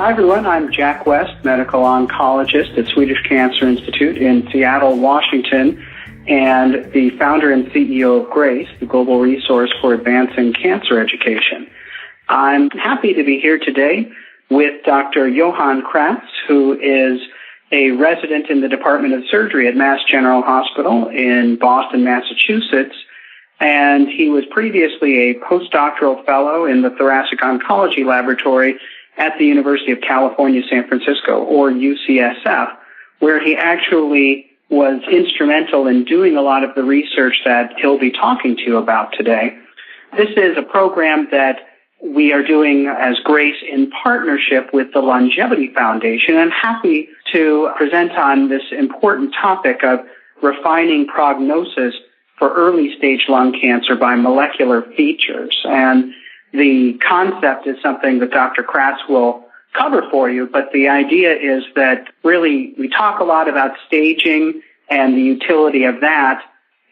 Hi, everyone. I'm Jack West, medical oncologist at Swedish Cancer Institute in Seattle, Washington, and the founder and CEO of GRACE, the global resource for advancing cancer education. I'm happy to be here today with Dr. Johannes Kratz, who is a resident in the Department of Surgery at Mass General Hospital in Boston, Massachusetts, and he was previously a postdoctoral fellow in the Thoracic Oncology Laboratory at the University of California, San Francisco, or UCSF, where he actually was instrumental in doing a lot of the research that he'll be talking to you about today. This is a program that we are doing as GRACE in partnership with the Longevity Foundation, and happy to present on this important topic of refining prognosis for early-stage lung cancer by molecular features. And the concept is something that Dr. Kratz will cover for you, but the idea is that really we talk a lot about staging and the utility of that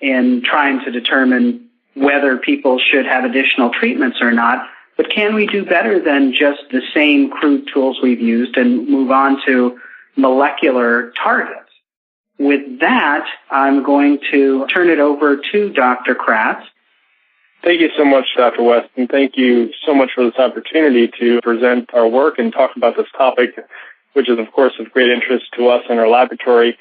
in trying to determine whether people should have additional treatments or not. But can we do better than just the same crude tools we've used and move on to molecular targets? With that, I'm going to turn it over to Dr. Kratz. Thank you so much, Dr. West, and thank you so much for this opportunity to present our work and talk about this topic, which is, of course, of great interest to us in our laboratory.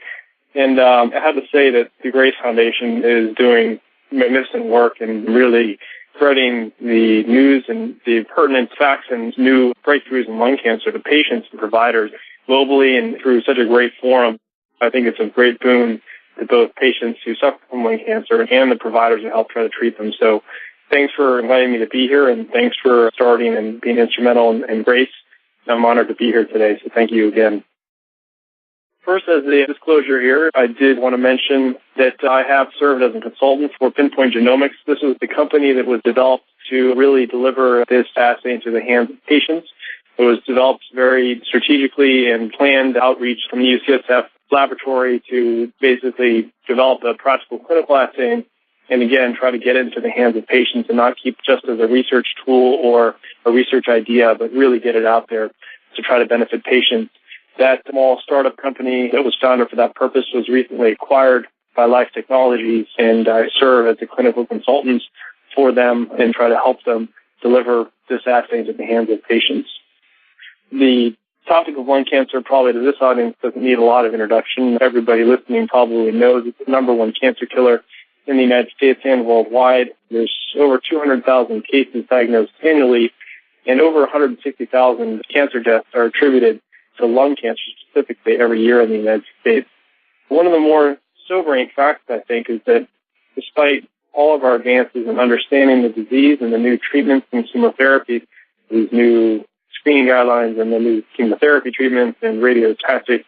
And I have to say that the GRACE Foundation is doing magnificent work and really spreading the news and the pertinent facts and new breakthroughs in lung cancer to patients and providers globally and through such a great forum. I think it's a great boon to both patients who suffer from lung cancer and the providers who help try to treat them. So thanks for inviting me to be here, and thanks for starting and being instrumental in GRACE. I'm honored to be here today, so thank you again. First, as a disclosure here, I did want to mention that I have served as a consultant for Pinpoint Genomics. This was the company that was developed to really deliver this assay into the hands of patients. It was developed very strategically and planned outreach from the UCSF laboratory to basically develop a practical clinical assay and, again, try to get into the hands of patients and not keep just as a research tool or a research idea, but really get it out there to try to benefit patients. That small startup company that was founded for that purpose was recently acquired by Life Technologies, and I serve as a clinical consultant for them and try to help them deliver this assay into the hands of patients. The topic of lung cancer, probably to this audience, doesn't need a lot of introduction. Everybody listening probably knows it's the number one cancer killer in the United States and worldwide. There's over 200,000 cases diagnosed annually, and over 160,000 cancer deaths are attributed to lung cancer specifically every year in the United States. One of the more sobering facts, I think, is that despite all of our advances in understanding the disease and the new treatments and chemotherapy, these new screening guidelines and the new chemotherapy treatments and radiotactic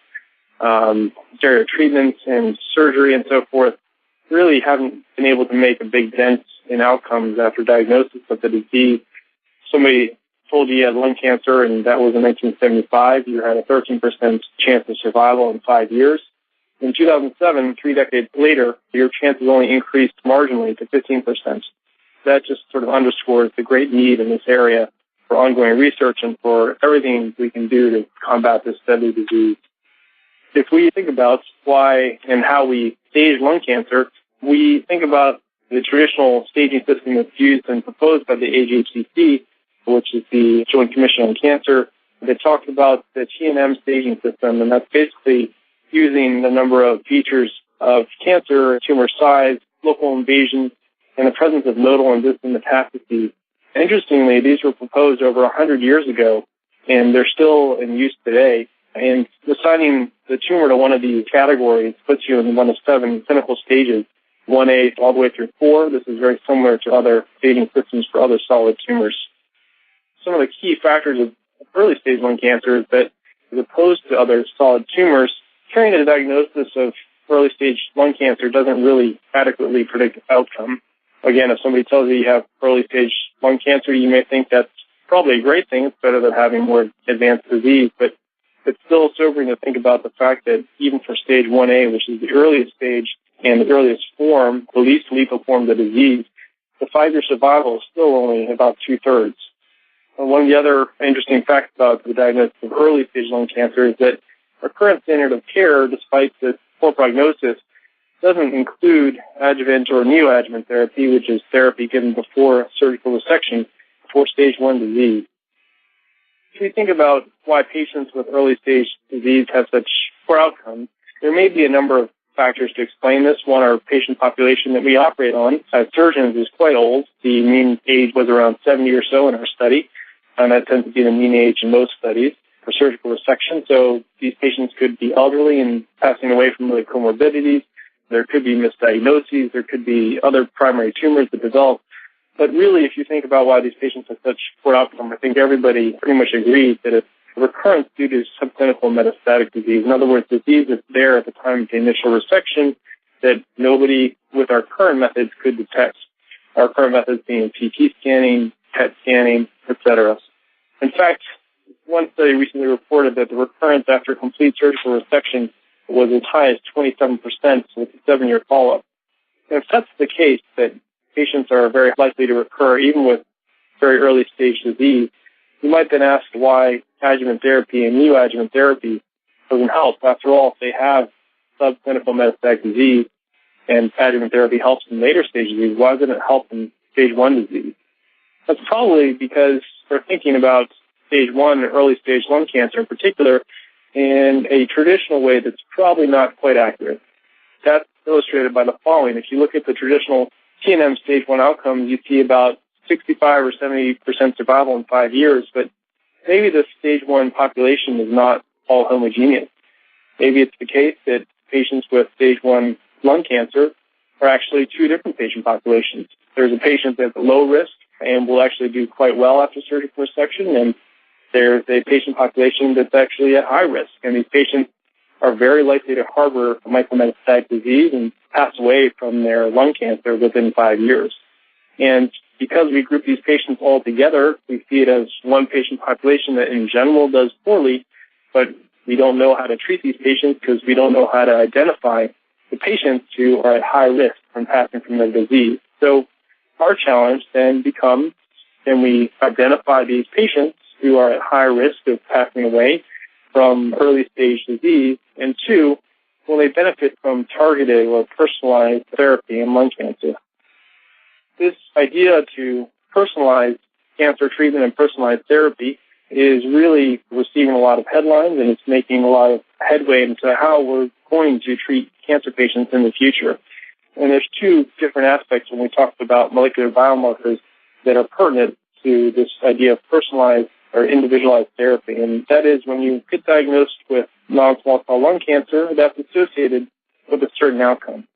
steroid treatments and surgery and so forth, really haven't been able to make a big dent in outcomes after diagnosis of the disease. Somebody told you had lung cancer, and that was in 1975. You had a 13% chance of survival in 5 years. In 2007, 3 decades later, your chances only increased marginally to 15%. That just sort of underscores the great need in this area for ongoing research and for everything we can do to combat this deadly disease. If we think about why and how we stage lung cancer, we think about the traditional staging system that's used and proposed by the AJCC, which is the Joint Commission on Cancer. They talked about the TNM staging system, and that's basically using the number of features of cancer, tumor size, local invasion, and the presence of nodal and distant metastases. And interestingly, these were proposed over 100 years ago, and they're still in use today. And assigning the tumor to one of these categories puts you in one of 7 clinical stages, 1A all the way through 4. This is very similar to other staging systems for other solid tumors. Some of the key factors of early-stage lung cancer is that, as opposed to other solid tumors, carrying a diagnosis of early-stage lung cancer doesn't really adequately predict outcome. Again, if somebody tells you have early-stage lung cancer, you may think that's probably a great thing. It's better than having more advanced disease, but it's still sobering to think about the fact that even for stage 1A, which is the earliest stage and the earliest form, the least lethal form of the disease, the 5-year survival is still only about 2/3. One of the other interesting facts about the diagnosis of early-stage lung cancer is that our current standard of care, despite the poor prognosis, doesn't include adjuvant or neoadjuvant therapy, which is therapy given before surgical resection for stage 1 disease. If we think about why patients with early-stage disease have such poor outcomes, there may be a number of factors to explain this. One, our patient population that we operate on as surgeons is quite old. The mean age was around 70 or so in our study, and that tends to be the mean age in most studies for surgical resection. So these patients could be elderly and passing away from really comorbidities. There could be misdiagnoses. There could be other primary tumors that develop. But really, if you think about why these patients have such poor outcome, I think everybody pretty much agrees that it's recurrence due to subclinical metastatic disease. In other words, disease that's there at the time of the initial resection that nobody with our current methods could detect. Our current methods being CT scanning, PET scanning, etc. In fact, one study recently reported that the recurrence after complete surgical resection was as high as 27% with a 7-year follow-up. And if that's the case, that patients are very likely to recur even with very early stage disease, you might then ask why adjuvant therapy and neoadjuvant therapy doesn't help. After all, if they have subclinical metastatic disease and adjuvant therapy helps in later stage disease, why doesn't it help in stage 1 disease? That's probably because we're thinking about stage 1 and early stage lung cancer in particular in a traditional way that's probably not quite accurate. That's illustrated by the following. If you look at the traditional TNM stage 1 outcomes, you see about 65 or 70% survival in 5 years, but maybe the stage 1 population is not all homogeneous. Maybe it's the case that patients with stage 1 lung cancer are actually 2 different patient populations. There's a patient that's at low risk and will actually do quite well after surgical resection, and there's a patient population that's actually at high risk, and these patients are very likely to harbor a micrometastatic disease and pass away from their lung cancer within 5 years. And because we group these patients all together, we see it as one patient population that in general does poorly, but we don't know how to treat these patients because we don't know how to identify the patients who are at high risk from passing from their disease. So our challenge then becomes, can we identify these patients who are at high risk of passing away from early stage disease? And 2, will they benefit from targeted or personalized therapy in lung cancer? This idea to personalize cancer treatment and personalized therapy is really receiving a lot of headlines, and it's making a lot of headway into how we're going to treat cancer patients in the future. And there's 2 different aspects when we talk about molecular biomarkers that are pertinent to this idea of personalized or individualized therapy. And that is when you get diagnosed with non-small cell lung cancer, that's associated with a certain outcome.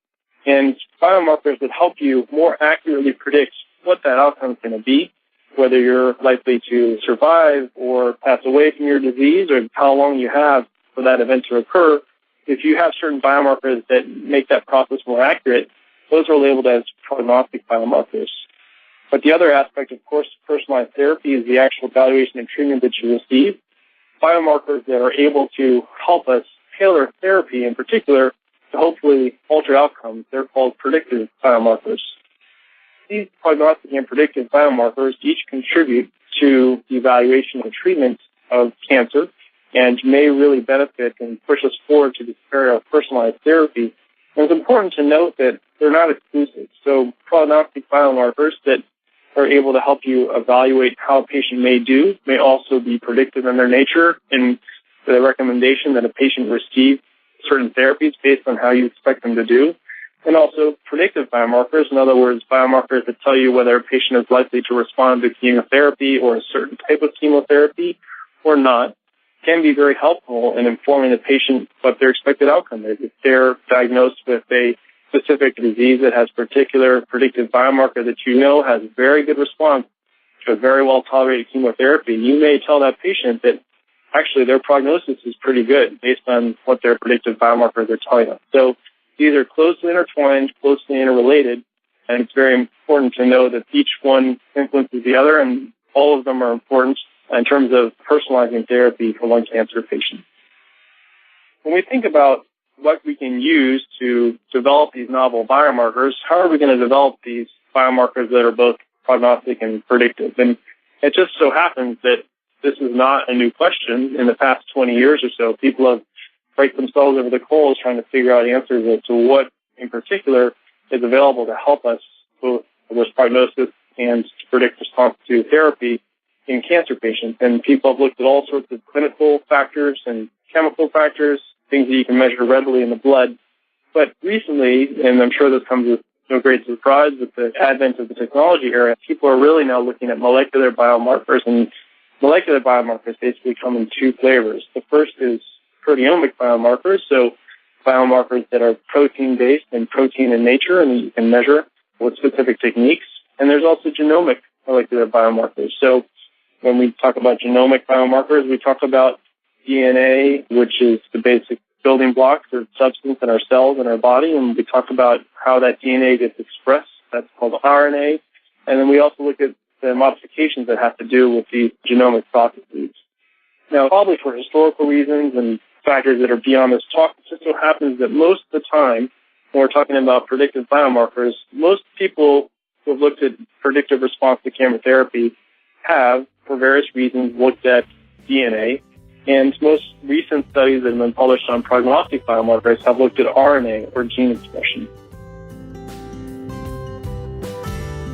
And biomarkers that help you more accurately predict what that outcome is going to be, whether you're likely to survive or pass away from your disease or how long you have for that event to occur. If you have certain biomarkers that make that process more accurate, those are labeled as prognostic biomarkers. But the other aspect, of course, of personalized therapy is the actual evaluation and treatment that you receive. Biomarkers that are able to help us tailor therapy in particular to hopefully alter outcomes, they're called predictive biomarkers. These prognostic and predictive biomarkers each contribute to the evaluation and treatment of cancer and may really benefit and push us forward to this area of personalized therapy. And it's important to note that they're not exclusive. So prognostic biomarkers that are able to help you evaluate how a patient may do may also be predictive in their nature, and the recommendation that a patient receive certain therapies based on how you expect them to do. And also predictive biomarkers, in other words, biomarkers that tell you whether a patient is likely to respond to chemotherapy or a certain type of chemotherapy or not, can be very helpful in informing the patient what their expected outcome is. If they're diagnosed with a specific disease that has particular predictive biomarker that you know has very good response to a very well-tolerated chemotherapy, you may tell that patient that actually their prognosis is pretty good based on what their predictive biomarkers are telling us. So these are closely intertwined, closely interrelated, and it's very important to know that each one influences the other, and all of them are important in terms of personalizing therapy for lung cancer patients. When we think about what we can use to develop these novel biomarkers, how are we going to develop these biomarkers that are both prognostic and predictive? And It just so happens that this is not a new question. In the past 20 years or so, people have raked themselves over the coals trying to figure out answers as to what, in particular, is available to help us both with prognosis and to predict response to therapy in cancer patients. And people have looked at all sorts of clinical factors and chemical factors, things that you can measure readily in the blood. But recently, and I'm sure this comes with no great surprise, with the advent of the technology era, people are really now looking at molecular biomarkers, and molecular biomarkers basically come in two flavors. The first is proteomic biomarkers, so biomarkers that are protein-based and protein in nature and that you can measure with specific techniques. And there's also genomic molecular biomarkers. So when we talk about genomic biomarkers, we talk about DNA, which is the basic building blocks of substance in our cells and our body, and we talk about how that DNA gets expressed. That's called RNA. And then we also look at the modifications that have to do with these genomic processes. Now, probably for historical reasons and factors that are beyond this talk, it just so happens that most of the time, when we're talking about predictive biomarkers, most people who have looked at predictive response to chemotherapy have, for various reasons, looked at DNA. And most recent studies that have been published on prognostic biomarkers have looked at RNA, or gene expression.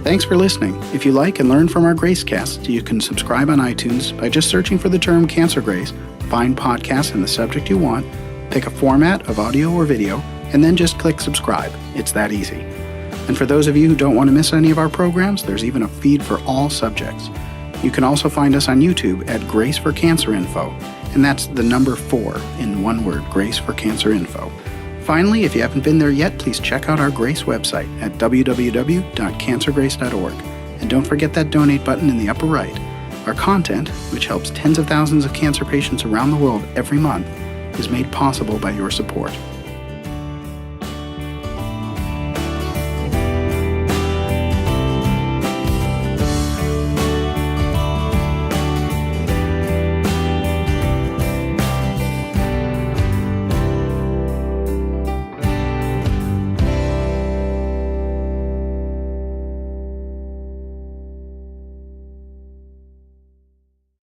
Thanks for listening. If you like and learn from our GraceCasts, you can subscribe on iTunes by just searching for the term Cancer Grace, find podcasts in the subject you want, pick a format of audio or video, and then just click subscribe. It's that easy. And for those of you who don't want to miss any of our programs, there's even a feed for all subjects. You can also find us on YouTube at Grace for Cancer Info, and that's the number 4 in one word, Grace for Cancer Info. Finally, if you haven't been there yet, please check out our Grace website at www.cancergrace.org. And don't forget that donate button in the upper right. Our content, which helps tens of thousands of cancer patients around the world every month, is made possible by your support.